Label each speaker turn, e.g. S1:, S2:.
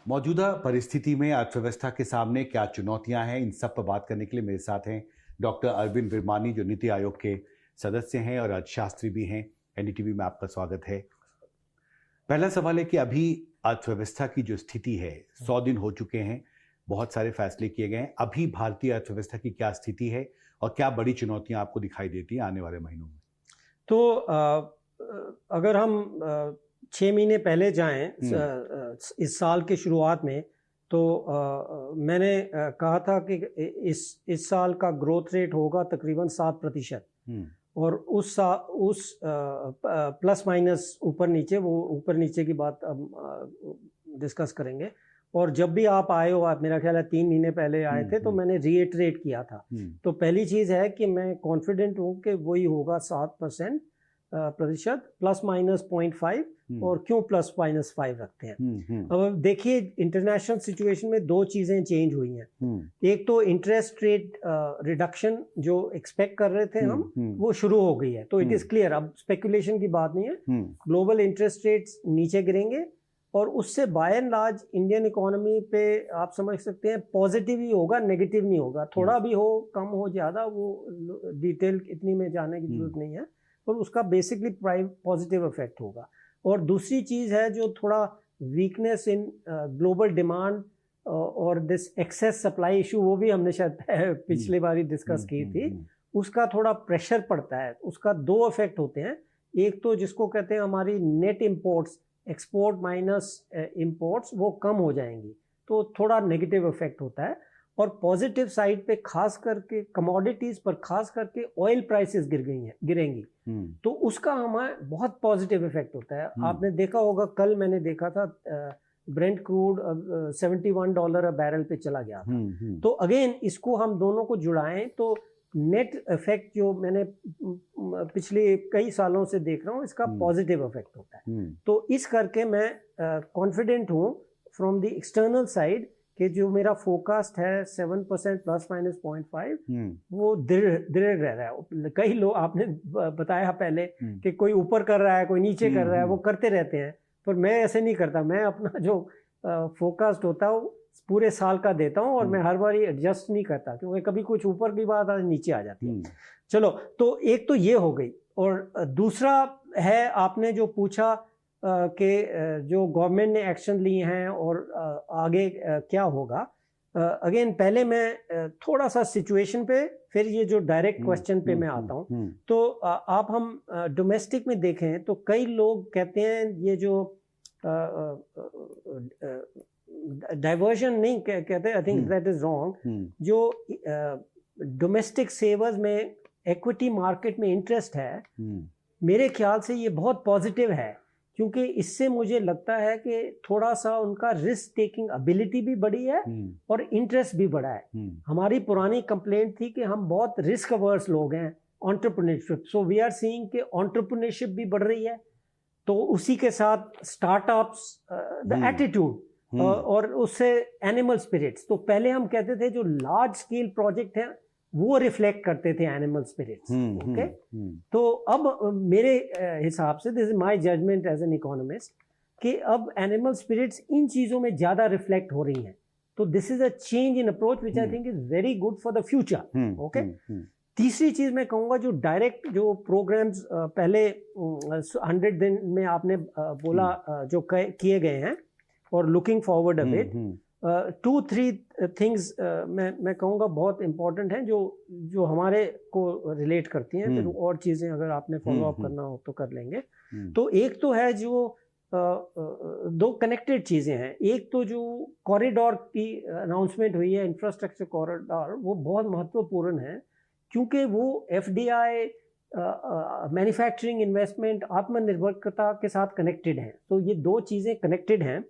S1: मौजूदा परिस्थिति में अर्थव्यवस्था के सामने क्या चुनौतियां हैं, इन सब पर बात करने के लिए मेरे साथ हैं डॉक्टर अरविंद विरमानी, जो नीति आयोग के सदस्य हैं और अर्थशास्त्री भी हैं। एनडीटीवी में आपका स्वागत है। पहला सवाल है कि अभी अर्थव्यवस्था की जो स्थिति है, 100 दिन हो चुके हैं, बहुत सारे फैसले किए गए हैं। अभी भारतीय अर्थव्यवस्था की क्या स्थिति है और क्या बड़ी चुनौतियां आपको दिखाई देती हैं आने वाले महीनों में?
S2: तो अगर हम 6 महीने पहले जाएं, इस साल के शुरुआत में, तो मैंने कहा था कि इस साल का ग्रोथ रेट होगा तकरीबन 7%। और उस प्लस माइनस ऊपर नीचे, वो ऊपर नीचे की बात अब डिस्कस करेंगे। और जब भी आप आए हो, आप मेरा ख्याल है 3 महीने पहले आए थे, तो मैंने रीइटरेट किया था। तो पहली चीज़ है कि मैं कॉन्फिडेंट हूँ कि वही होगा 7% प्लस माइनस 0.5। और क्यों प्लस माइनस 5 रखते हैं? अब देखिए, इंटरनेशनल सिचुएशन में दो चीज़ें चेंज हुई हैं। एक तो इंटरेस्ट रेट रिडक्शन जो एक्सपेक्ट कर रहे थे हम, वो शुरू हो गई है। तो इट इज़ क्लियर, अब स्पेकुलेशन की बात नहीं है। ग्लोबल इंटरेस्ट रेट्स नीचे गिरेंगे और उससे by and large Indian economy पे आप समझ सकते हैं पॉजिटिव ही होगा, नेगेटिव नहीं होगा। थोड़ा भी हो, कम हो, ज़्यादा, वो डिटेल इतनी में जाने की जरूरत नहीं है, और उसका बेसिकली पॉजिटिव इफेक्ट होगा। और दूसरी चीज़ है जो थोड़ा वीकनेस इन ग्लोबल डिमांड और दिस एक्सेस सप्लाई इशू, वो भी हमने शायद पिछली बार ही डिस्कस की थी। उसका थोड़ा प्रेशर पड़ता है। उसका दो इफेक्ट होते हैं। एक तो जिसको कहते हैं हमारी net imports, export minus imports, वो कम हो जाएंगी, तो थोड़ा नेगेटिव इफेक्ट होता है। और पॉजिटिव साइड पे खास करके कमोडिटीज़ पर, खास करके ऑयल प्राइसेस गिरेंगी, तो उसका हमें बहुत पॉजिटिव इफेक्ट होता है। आपने देखा होगा, कल मैंने देखा था ब्रेंट क्रूड $71 अ बैरल पे चला गया था। तो अगेन इसको हम दोनों को जुड़ाएं तो नेट इफेक्ट जो मैंने पिछले कई सालों से देख रहा हूँ, इसका पॉजिटिव इफेक्ट होता है। तो इस करके मैं कॉन्फिडेंट हूँ फ्रॉम द एक्सटर्नल साइड कि जो मेरा फोरकास्ट है 7% प्लस माइनस 0.5, वो दृढ़ रह रहा है। कई लोग, आपने बताया पहले कि कोई ऊपर कर रहा है, कोई नीचे कर रहा है, वो करते रहते हैं, पर मैं ऐसे नहीं करता। मैं अपना जो फोरकास्ट होता है वो पूरे साल का देता हूँ, और मैं हर बार एडजस्ट नहीं करता, क्योंकि कभी कुछ ऊपर की बात आज नीचे आ जाती है। चलो, तो एक तो ये हो गई। और दूसरा है, आपने जो पूछा कि जो गवर्नमेंट ने एक्शन लिए हैं और आगे क्या होगा। अगेन पहले मैं थोड़ा सा सिचुएशन पे, फिर ये जो डायरेक्ट क्वेश्चन पे मैं आता हूँ। तो आप हम डोमेस्टिक में देखें तो कई लोग कहते हैं ये जो डाइवर्जन नहीं कहते, I think that is wrong. जो डोमेस्टिक सेवर्स में इक्विटी मार्केट में इंटरेस्ट है, मेरे ख्याल से ये बहुत पॉजिटिव है, क्योंकि इससे मुझे लगता है कि थोड़ा सा उनका रिस्क टेकिंग एबिलिटी भी बढ़ी है और इंटरेस्ट भी बढ़ा है। हमारी पुरानी कंप्लेंट थी कि हम बहुत रिस्क अवर्स लोग हैं, entrepreneurship. So we are seeing कि एंटरप्रेन्योरशिप भी बढ़ रही है, तो उसी के साथ स्टार्टअप्स, द एटीट्यूड, और उससे एनिमल स्पिरिट्स। तो पहले हम कहते थे जो लार्ज स्केल प्रोजेक्ट है वो रिफ्लेक्ट करते थे एनिमल स्पिरिट्स। ओके, तो अब मेरे हिसाब से, this is my judgement as an economist, कि अब एनिमल स्पिरिट्स इन चीज़ों में ज़्यादा रिफ्लेक्ट हो रही हैं। तो this is a change in approach which I think is very good for the future. Okay, तीसरी चीज़ मैं कहूँगा, जो डायरेक्ट जो प्रोग्राम्स पहले 100 दिन में आपने बोला जो किए गए हैं, और looking forward a bit, 2-3 things मैं कहूँगा बहुत इम्पोर्टेंट हैं, जो हमारे को रिलेट करती हैं। फिर और चीज़ें अगर आपने फॉलो अप करना हो तो कर लेंगे। तो एक तो है जो दो कनेक्टेड चीज़ें हैं। एक तो जो कॉरिडोर की अनाउंसमेंट हुई है, इंफ्रास्ट्रक्चर कॉरिडोर, वो बहुत महत्वपूर्ण है, क्योंकि वो FDI, मैन्युफैक्चरिंग इन्वेस्टमेंट, आत्मनिर्भरता के साथ कनेक्टेड हैं। तो ये दो चीज़ें कनेक्टेड हैं।